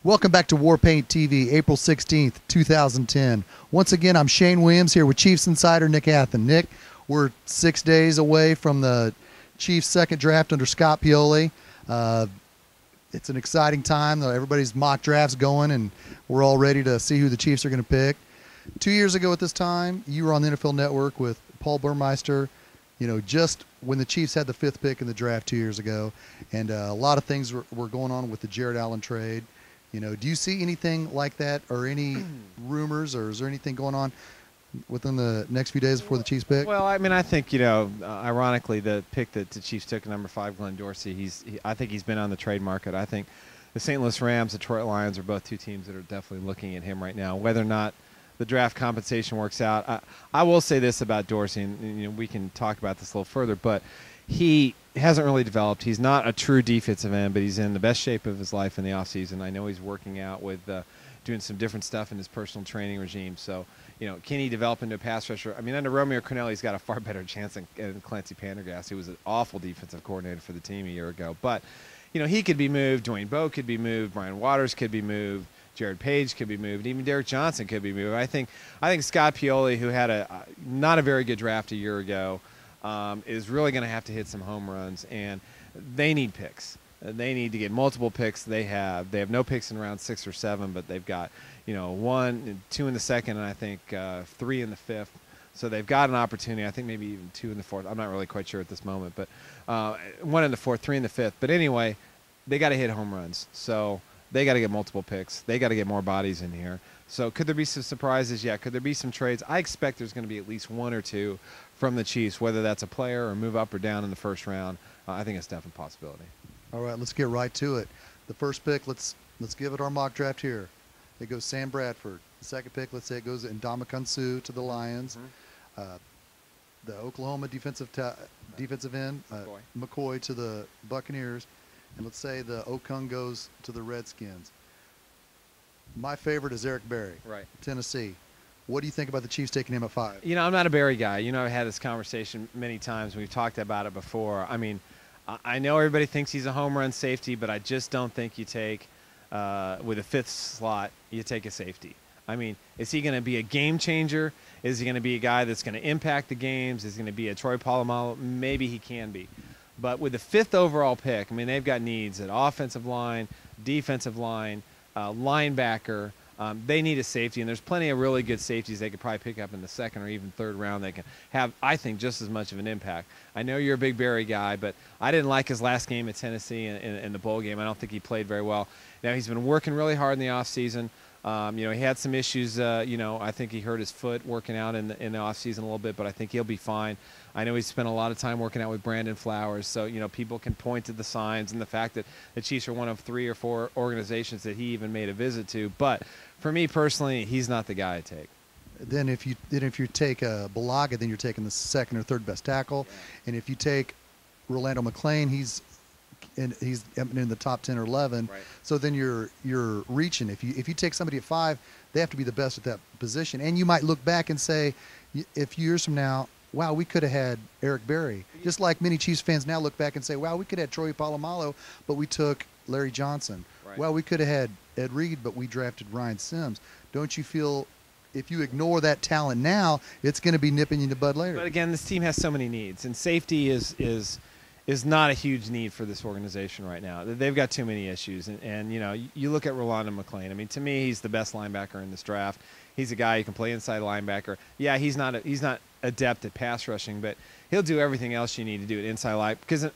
Welcome back to Warpaint TV, April 16th, 2010. Once again, I'm Shane Williams here with Chiefs Insider Nick Athen. Nick, we're 6 days away from the Chiefs' second draft under Scott Pioli. It's an exciting time. Everybody's mock drafts going, and we're all ready to see who the Chiefs are going to pick. 2 years ago at this time, you were on the NFL Network with Paul Burmeister, just when the Chiefs had the fifth pick in the draft 2 years ago, and a lot of things were going on with the Jared Allen trade. Do you see anything like that, or any rumors, or is there anything going on within the next few days before the Chiefs pick? Well, I mean, I think, ironically, the pick that the Chiefs took, number 5, Glenn Dorsey, I think he's been on the trade market. I think the St. Louis Rams, Detroit Lions are both two teams that are definitely looking at him right now. Whether or not the draft compensation works out, I will say this about Dorsey, and we can talk about this a little further, but he hasn't really developed. He's not a true defensive end, but he's in the best shape of his life in the offseason. I know he's working out with doing some different stuff in his personal training regime. So, can he develop into a pass rusher? I mean, under Romeo Crennel, he's got a far better chance than Clancy Pendergast, who was an awful defensive coordinator for the team a year ago. But, he could be moved. Dwayne Bowe could be moved. Brian Waters could be moved. Jared Page could be moved. Even Derek Johnson could be moved. I think Scott Pioli, who had not a very good draft a year ago, is really going to have to hit some home runs, and they need picks. They need to get multiple picks. They have no picks in round 6 or 7, but they've got 1, 2 in the second, and I think 3 in the 5th. So they've got an opportunity. I think maybe even 2 in the 4th. I'm not really quite sure at this moment, but 1 in the 4th, 3 in the 5th. But anyway, they got to hit home runs. So they got to get multiple picks. They got to get more bodies in here. So could there be some surprises? Yeah. Could there be some trades? I expect there's going to be at least 1 or 2 from the Chiefs, whether that's a player or move up or down in the first round. I think it's definitely a possibility. All right, let's get right to it. The first pick, let's give it our mock draft here. It goes Sam Bradford. The second pick, let's say it goes Ndamukong Suh to the Lions. The Oklahoma defensive end, McCoy to the Buccaneers. And let's say the Okung goes to the Redskins. My favorite is Eric Berry, right? Tennessee. What do you think about the Chiefs taking him at 5? I'm not a Berry guy. I've had this conversation many times. We've talked about it before. I mean, I know everybody thinks he's a home run safety, but I just don't think you take, with a 5th slot, you take a safety. I mean, is he going to be a game changer? Is he going to be a guy that's going to impact the games? Is he going to be a Troy Polamalu? Maybe he can be. But with the 5th overall pick, I mean, they've got needs at offensive line, defensive line, linebacker. They need a safety, and there's plenty of really good safeties they could probably pick up in the 2nd or even 3rd round. They can have, I think, just as much of an impact. I know you're a big Berry guy, but I didn't like his last game at Tennessee in the bowl game. I don't think he played very well. Now, he's been working really hard in the offseason. He had some issues. I think he hurt his foot working out in the offseason a little bit, but I think he'll be fine. I know he spent a lot of time working out with Brandon Flowers, so people can point to the signs and the fact that the Chiefs are one of 3 or 4 organizations that he even made a visit to. But for me personally, he's not the guy to take. Then if you take Balaga, then you're taking the 2nd or 3rd best tackle, and if you take Rolando McClain, he's in the top 10 or 11. Right. So then you're reaching. If you take somebody at 5, they have to be the best at that position, and you might look back and say, if years from now, wow, we could have had Eric Berry. Just like many Chiefs fans now look back and say, wow, we could have had Troy Polamalu, but we took Larry Johnson. Right. Well, we could have had Ed Reed, but we drafted Ryan Sims. Don't you feel if you ignore that talent now, it's going to be nipping you in the bud later? But again, this team has so many needs, and safety is not a huge need for this organization right now. They've got too many issues, and you look at Rolando McClain. I mean, to me, he's the best linebacker in this draft. He's a guy who can play inside linebacker. Yeah, he's not adept at pass rushing, but he'll do everything else you need to do at inside line, because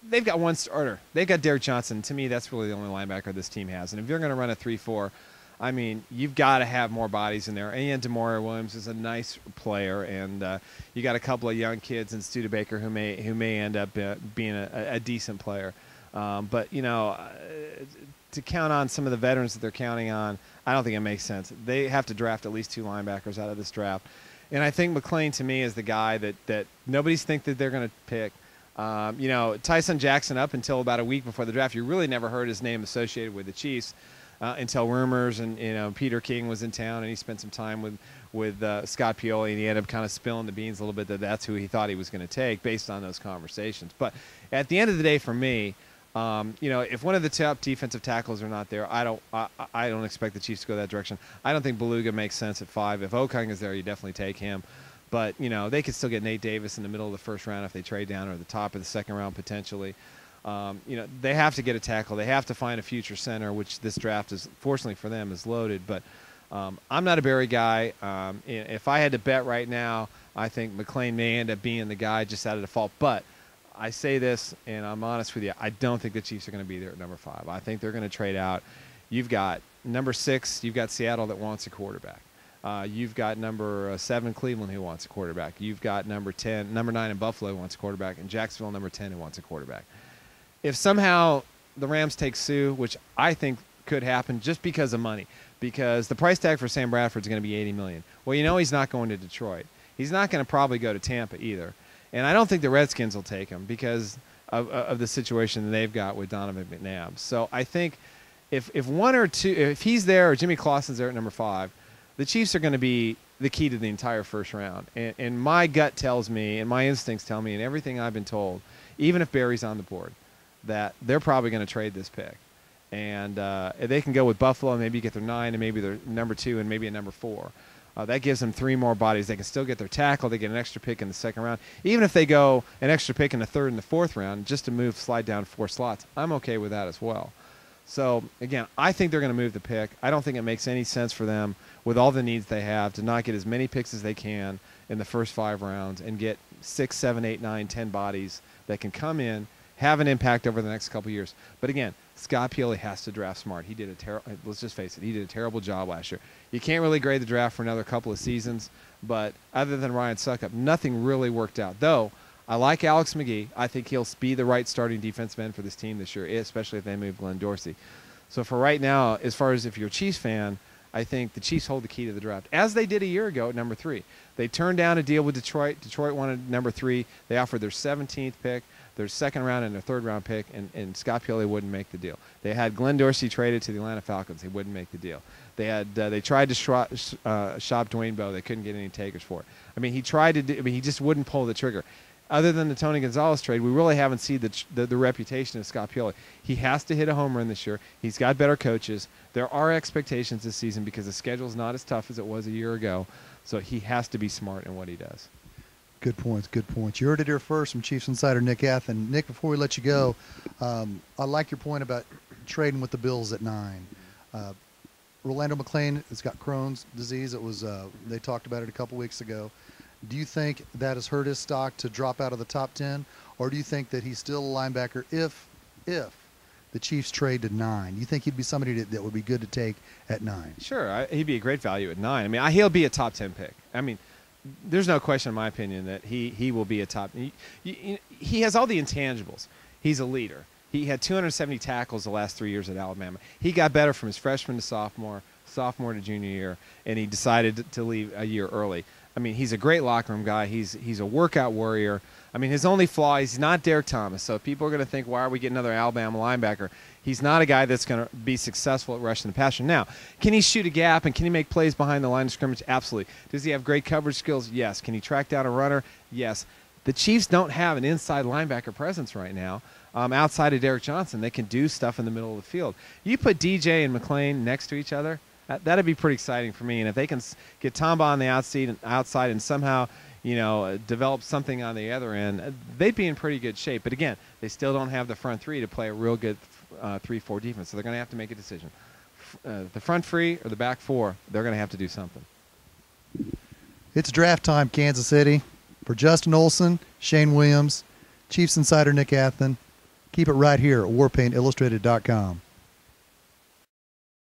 they've got one starter. They've got Derek Johnson. To me, that's really the only linebacker this team has. And if you're going to run a 3-4, I mean, you've got to have more bodies in there. And Demoria Williams is a nice player, and you got a couple of young kids in Studebaker who may end up being a decent player. But to count on some of the veterans that they're counting on, I don't think it makes sense. They have to draft at least 2 linebackers out of this draft. And I think McClain, to me, is the guy that nobody's think that they're going to pick. Tyson Jackson, up until about a week before the draft, you really never heard his name associated with the Chiefs until rumors, and Peter King was in town, and he spent some time with Scott Pioli, and he ended up kind of spilling the beans a little bit that that's who he thought he was going to take based on those conversations. But at the end of the day, for me, If one of the top defensive tackles are not there, I don't expect the Chiefs to go that direction. I don't think Beluga makes sense at 5. If Okung is there, you definitely take him. But, they could still get Nate Davis in the middle of the first round if they trade down, or the top of the second round potentially. They have to get a tackle. They have to find a future center, which this draft is, fortunately for them, is loaded. But I'm not a Barry guy. If I had to bet right now, I think McLean may end up being the guy just out of default. But I say this, and I'm honest with you, I don't think the Chiefs are going to be there at number 5. I think they're going to trade out. You've got number 6, you've got Seattle that wants a quarterback. You've got number 7, Cleveland, who wants a quarterback. You've got number 9 in Buffalo, who wants a quarterback, and Jacksonville, number 10, who wants a quarterback. If somehow the Rams take Sue, which I think could happen just because of money, because the price tag for Sam Bradford is going to be $80 million. Well, he's not going to Detroit. He's not going to probably go to Tampa either. And I don't think the Redskins will take him because of the situation that they've got with Donovan McNabb. So I think if one or two, if he's there or Jimmy Clausen's there at number 5, the Chiefs are going to be the key to the entire first round. And my gut tells me, and my instincts tell me, and everything I've been told, even if Barry's on the board, that they're probably going to trade this pick. And they can go with Buffalo and maybe get their 9 and maybe their number 2 and maybe a number 4. That gives them 3 more bodies. They can still get their tackle. They get an extra pick in the second round. Even if they go an extra pick in the third and the fourth round just to slide down 4 slots, I'm okay with that as well. So, again, I think they're going to move the pick. I don't think it makes any sense for them, with all the needs they have, to not get as many picks as they can in the first 5 rounds and get 6, 7, 8, 9, 10 bodies that can come in, have an impact over the next couple of years. But again, Scott Pioli has to draft smart. He did let's just face it, he did a terrible job last year. You can't really grade the draft for another couple of seasons, but other than Ryan Suckup, nothing really worked out. Though, I like Alex McGee. I think he'll be the right starting defensive end for this team this year, especially if they move Glenn Dorsey. So for right now, as far as if you're a Chiefs fan, I think the Chiefs hold the key to the draft, as they did a year ago at number 3. They turned down a deal with Detroit. Detroit wanted number 3. They offered their 17th pick, their second round, and their third round pick, and Scott Pioli wouldn't make the deal. They had Glenn Dorsey traded to the Atlanta Falcons. They wouldn't make the deal. They tried to shop Dwayne Bowe. They couldn't get any takers for it. He tried to he just wouldn't pull the trigger. Other than the Tony Gonzalez trade, we really haven't seen the reputation of Scott Pioli. He has to hit a home run this year. He's got better coaches. There are expectations this season because the schedule's not as tough as it was a year ago. So he has to be smart in what he does. Good points, good points. You heard it here first from Chiefs Insider Nick Athan. Nick, before we let you go, I like your point about trading with the Bills at 9. Rolando McClain has got Crohn's disease. It was they talked about it a couple weeks ago. Do you think that has hurt his stock to drop out of the top 10, or do you think that he's still a linebacker if the Chiefs trade to 9? You think he'd be somebody that would be good to take at 9? Sure, he'd be a great value at 9. He'll be a top 10 pick. There's no question, in my opinion, that he will be a top. He has all the intangibles. He's a leader. He had 270 tackles the last 3 years at Alabama. He got better from his freshman to sophomore to junior year, and he decided to leave a year early. He's a great locker room guy. He's a workout warrior. His only flaw is he's not Derek Thomas. So people are going to think, why are we getting another Alabama linebacker? He's not a guy that's going to be successful at rushing the passer. Now, can he shoot a gap and can he make plays behind the line of scrimmage? Absolutely. Does he have great coverage skills? Yes. Can he track down a runner? Yes. The Chiefs don't have an inside linebacker presence right now. Outside of Derek Johnson, they can do stuff in the middle of the field. You put DJ and McClain next to each other, that'd be pretty exciting for me. And if they can get Tamba on the outside and somehow, develop something on the other end, they'd be in pretty good shape. But again, they still don't have the front 3 to play a real good 3-4 defense. So they're going to have to make a decision. The front 3 or the back 4, they're going to have to do something. It's draft time, Kansas City. For Justin Olson, Shane Williams, Chiefs Insider Nick Athan. Keep it right here at warpaintillustrated.com.